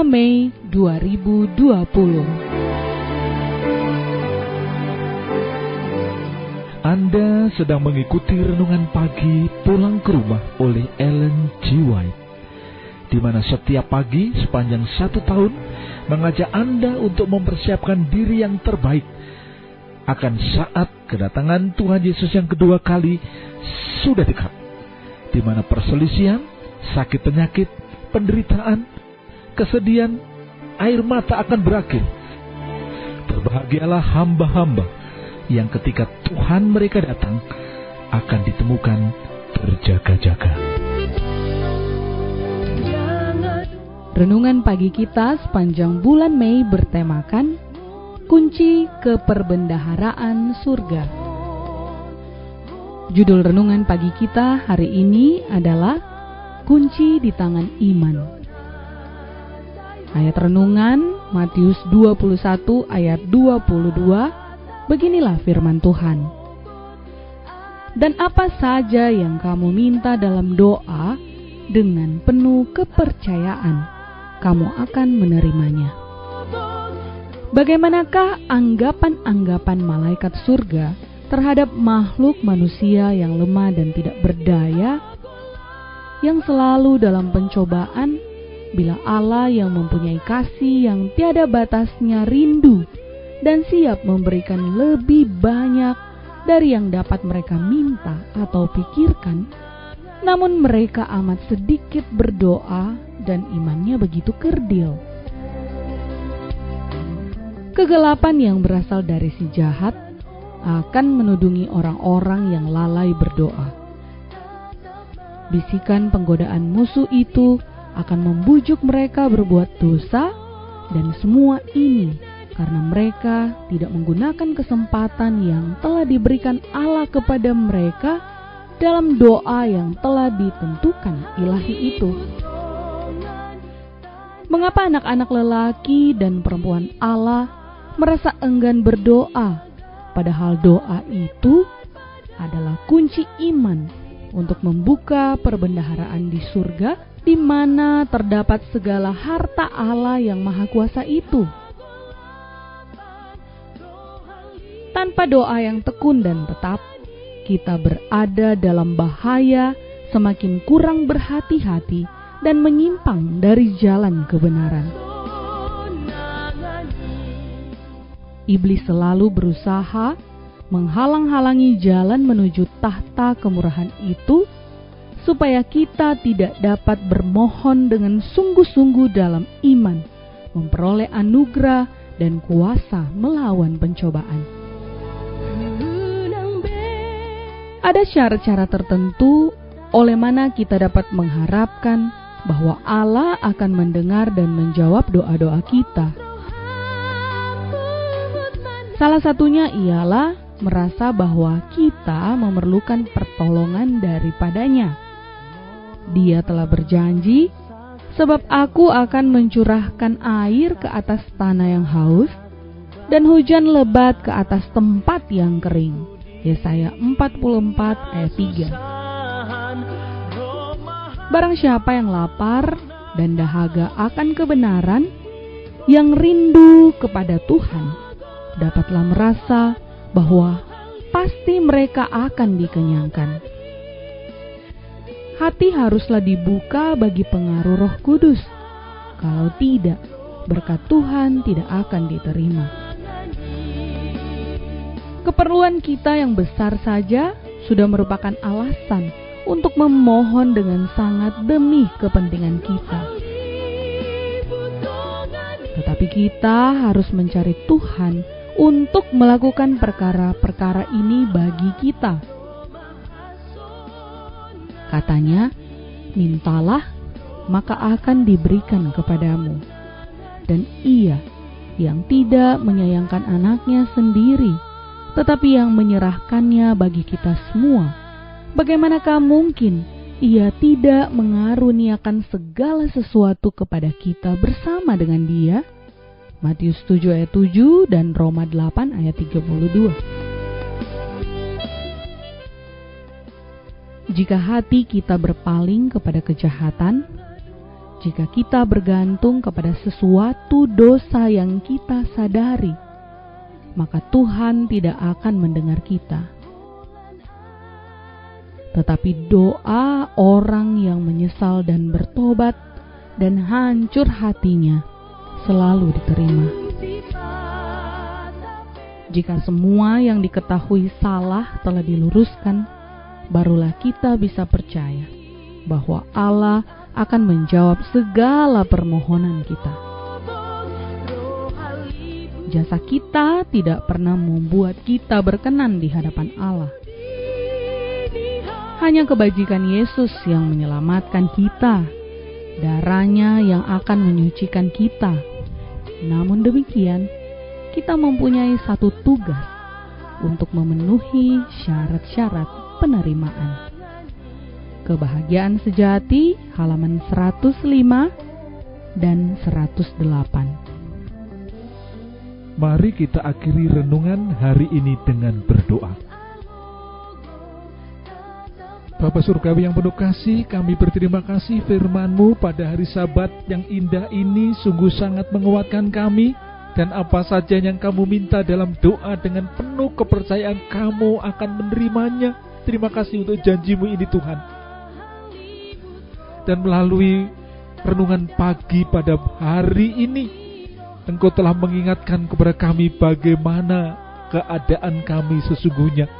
Mei 2020. Anda sedang mengikuti renungan pagi Pulang ke Rumah oleh Ellen G. White, di mana setiap pagi sepanjang 1 tahun mengajak Anda untuk mempersiapkan diri yang terbaik akan saat kedatangan Tuhan Yesus yang kedua kali sudah dekat, di mana perselisihan, sakit penyakit, penderitaan, kesedihan, air mata akan berakhir. Berbahagialah hamba-hamba yang ketika Tuhan mereka datang akan ditemukan berjaga-jaga. Renungan pagi kita sepanjang bulan Mei bertemakan kunci keperbendaharaan surga. Judul renungan pagi kita hari ini adalah kunci di tangan iman. Ayat renungan Matius 21 ayat 22, beginilah firman Tuhan. Dan apa saja yang kamu minta dalam doa, dengan penuh kepercayaan, kamu akan menerimanya. Bagaimanakah anggapan-anggapan malaikat surga terhadap makhluk manusia yang lemah dan tidak berdaya, yang selalu dalam pencobaan, bila Allah yang mempunyai kasih yang tiada batasnya rindu dan siap memberikan lebih banyak dari yang dapat mereka minta atau pikirkan, namun mereka amat sedikit berdoa dan imannya begitu kerdil. Kegelapan yang berasal dari si jahat akan menudungi orang-orang yang lalai berdoa. Bisikan penggodaan musuh itu akan membujuk mereka berbuat dosa, dan semua ini karena mereka tidak menggunakan kesempatan yang telah diberikan Allah kepada mereka dalam doa yang telah ditentukan ilahi itu. Mengapa anak-anak lelaki dan perempuan Allah merasa enggan berdoa, padahal doa itu adalah kunci iman untuk membuka perbendaharaan di surga, di mana terdapat segala harta Allah yang maha kuasa itu. Tanpa doa yang tekun dan tetap, kita berada dalam bahaya, semakin kurang berhati-hati dan menyimpang dari jalan kebenaran. Iblis selalu berusaha menghalang-halangi jalan menuju tahta kemurahan itu, supaya kita tidak dapat bermohon dengan sungguh-sungguh dalam iman, memperoleh anugerah dan kuasa melawan pencobaan. Ada cara-cara tertentu oleh mana kita dapat mengharapkan bahwa Allah akan mendengar dan menjawab doa-doa kita. Salah satunya ialah merasa bahwa kita memerlukan pertolongan daripadanya. Dia telah berjanji, sebab aku akan mencurahkan air ke atas tanah yang haus, dan hujan lebat ke atas tempat yang kering. Yesaya 44 ayat 3. Barang siapa yang lapar dan dahaga akan kebenaran, yang rindu kepada Tuhan, dapatlah merasa bahwa pasti mereka akan dikenyangkan. Hati haruslah dibuka bagi pengaruh Roh Kudus. Kalau tidak, berkat Tuhan tidak akan diterima. Keperluan kita yang besar saja sudah merupakan alasan untuk memohon dengan sangat demi kepentingan kita. Tetapi kita harus mencari Tuhan untuk melakukan perkara-perkara ini bagi kita. Katanya, mintalah maka akan diberikan kepadamu. Dan Ia yang tidak menyayangkan anaknya sendiri, tetapi yang menyerahkannya bagi kita semua, bagaimanakah mungkin Ia tidak mengaruniakan segala sesuatu kepada kita bersama dengan Dia? Matius 7 ayat 7 dan Roma 8 ayat 32. Jika hati kita berpaling kepada kejahatan, jika kita bergantung kepada sesuatu dosa yang kita sadari, maka Tuhan tidak akan mendengar kita. Tetapi doa orang yang menyesal dan bertobat dan hancur hatinya selalu diterima. Jika semua yang diketahui salah telah diluruskan, barulah kita bisa percaya bahwa Allah akan menjawab segala permohonan kita. Jasa kita tidak pernah membuat kita berkenan di hadapan Allah. Hanya kebajikan Yesus yang menyelamatkan kita, darahnya yang akan menyucikan kita. Namun demikian, kita mempunyai satu tugas untuk memenuhi syarat-syarat penerimaan. Kebahagiaan Sejati, halaman 105 dan 108. Mari kita akhiri renungan hari ini dengan berdoa. Bapa Surgawi yang penuh kasih, kami berterima kasih firman-Mu pada hari Sabat yang indah ini sungguh sangat menguatkan kami, dan apa saja yang kami minta dalam doa dengan penuh kepercayaan kami akan menerimanya. Terima kasih untuk janji-Mu ini Tuhan. Dan melalui renungan pagi pada hari ini, Engkau telah mengingatkan kepada kami bagaimana keadaan kami sesungguhnya.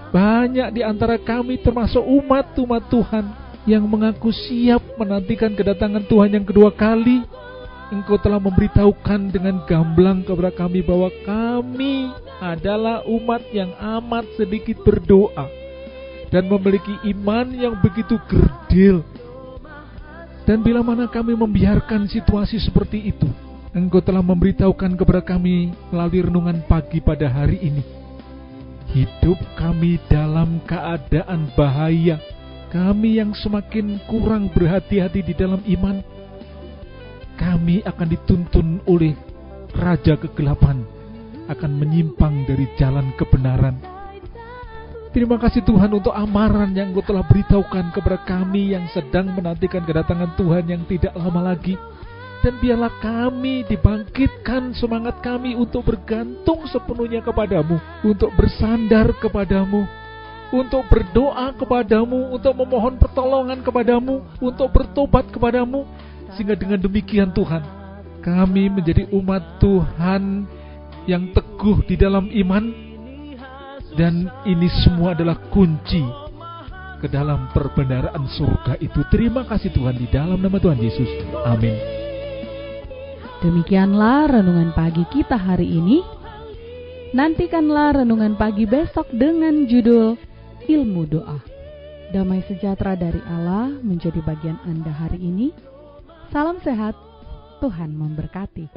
Banyak di antara kami termasuk umat Tuhan yang mengaku siap menantikan kedatangan Tuhan yang kedua kali. Engkau telah memberitahukan dengan gamblang kepada kami bahwa kami adalah umat yang amat sedikit berdoa dan memiliki iman yang begitu kerdil. Dan bila mana kami membiarkan situasi seperti itu, Engkau telah memberitahukan kepada kami melalui renungan pagi pada hari ini. Hidup kami dalam keadaan bahaya, kami yang semakin kurang berhati-hati di dalam iman, kami akan dituntun oleh Raja Kegelapan, akan menyimpang dari jalan kebenaran. Terima kasih Tuhan untuk amaran yang Engkau telah beritahukan kepada kami yang sedang menantikan kedatangan Tuhan yang tidak lama lagi. Dan biarlah kami dibangkitkan semangat kami untuk bergantung sepenuhnya kepadamu, untuk bersandar kepadamu, untuk berdoa kepadamu, untuk memohon pertolongan kepadamu, untuk bertobat kepadamu. Sehingga dengan demikian Tuhan, kami menjadi umat Tuhan yang teguh di dalam iman. Dan ini semua adalah kunci ke dalam perbendaharaan surga itu. Terima kasih Tuhan, di dalam nama Tuhan Yesus. Amin. Demikianlah renungan pagi kita hari ini. Nantikanlah renungan pagi besok dengan judul Ilmu Doa. Damai sejahtera dari Allah menjadi bagian Anda hari ini. Salam sehat, Tuhan memberkati.